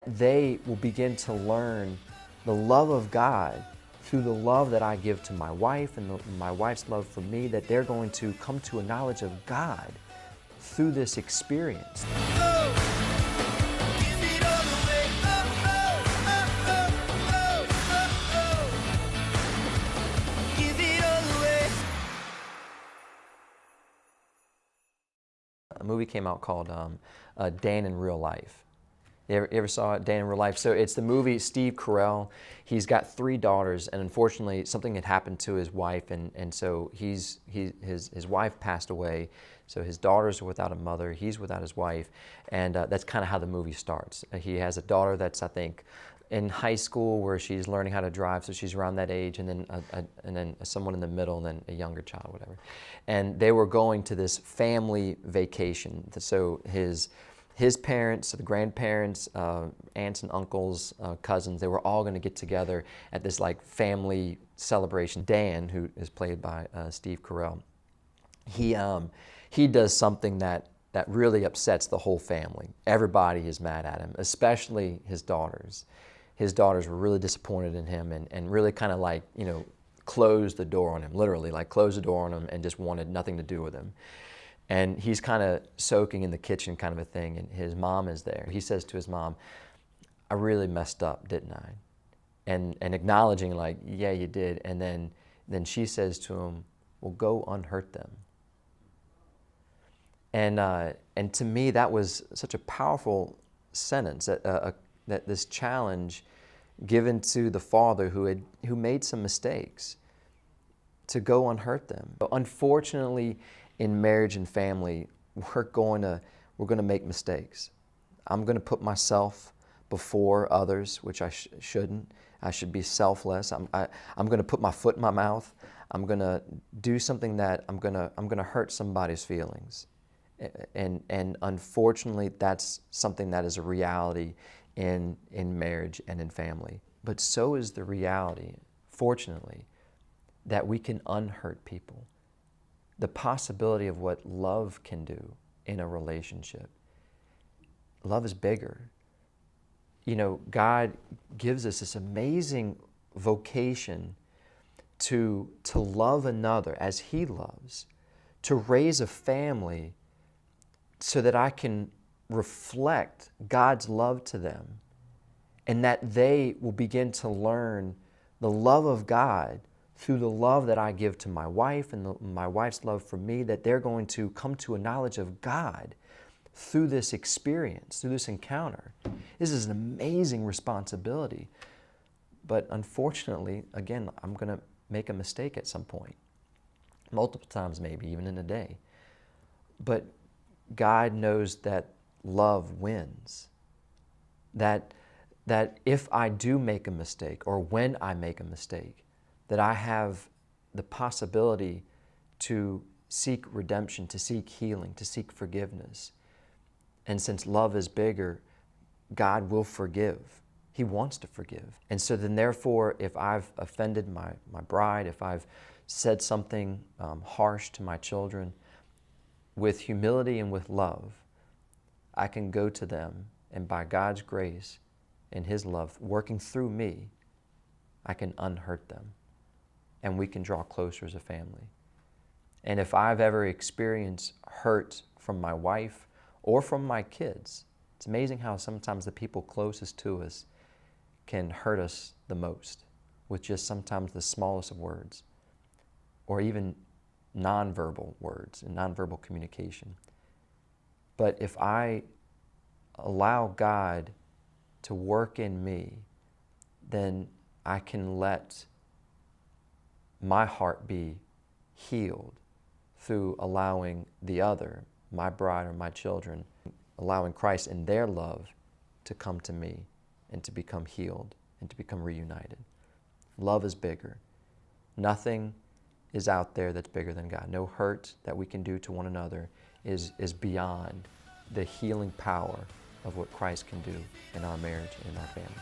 that they will begin to learn the love of God through the love that I give to my wife and my wife's love for me, that they're going to come to a knowledge of God through this experience. A movie came out called Dan in Real Life. You ever saw it, Dan in Real Life? So it's the movie, Steve Carell. He's got 3 daughters, and unfortunately something had happened to his wife, and so his wife passed away. So his daughters are without a mother, he's without his wife, and that's kind of how the movie starts. He has a daughter that's, I think, in high school where she's learning how to drive, so she's around that age, and then someone in the middle, and then a younger child, whatever. And they were going to this family vacation. So his parents, the grandparents, aunts and uncles, cousins, they were all going to get together at this like family celebration. Dan, who is played by Steve Carell, he does something that really upsets the whole family. Everybody is mad at him, especially his daughters. His daughters were really disappointed in him and really kind of like, you know, closed the door on him, literally, like closed the door on him and just wanted nothing to do with him. And he's kind of soaking in the kitchen kind of a thing, and his mom is there. He says to his mom, "I really messed up, didn't I?" And acknowledging like, "Yeah, you did." And then she says to him, "Well, go unhurt them." And to me, that was such a powerful sentence, that this challenge given to the father who made some mistakes, to go unhurt them. But unfortunately, in marriage and family, we're going to make mistakes. I'm going to put myself before others, which I shouldn't. I should be selfless. I'm going to put my foot in my mouth. I'm going to do something that I'm going to hurt somebody's feelings. And unfortunately, that's something that is a reality in marriage and in family. But so is the reality, fortunately, that we can unhurt people. The possibility of what love can do in a relationship. Love is bigger. You know, God gives us this amazing vocation to love another as He loves, to raise a family so that I can reflect God's love to them, and that they will begin to learn the love of God through the love that I give to my wife and my wife's love for me, that they're going to come to a knowledge of God through this experience, through this encounter. This is an amazing responsibility. But unfortunately, again, I'm going to make a mistake at some point. Multiple times maybe, even in a day. But God knows that love wins. That if I do make a mistake, or when I make a mistake, that I have the possibility to seek redemption, to seek healing, to seek forgiveness. And since love is bigger, God will forgive. He wants to forgive. And so then therefore, if I've offended my bride, if I've said something harsh to my children, with humility and with love, I can go to them, and by God's grace and His love working through me, I can unhurt them. And we can draw closer as a family. And if I've ever experienced hurt from my wife or from my kids, it's amazing how sometimes the people closest to us can hurt us the most with just sometimes the smallest of words, or even nonverbal words and nonverbal communication. But if I allow God to work in me, then I can let my heart be healed through allowing the other, my bride or my children, allowing Christ in their love to come to me and to become healed and to become reunited. Love is bigger. Nothing is out there that's bigger than God. No hurt that we can do to one another is beyond the healing power of what Christ can do in our marriage and in our family.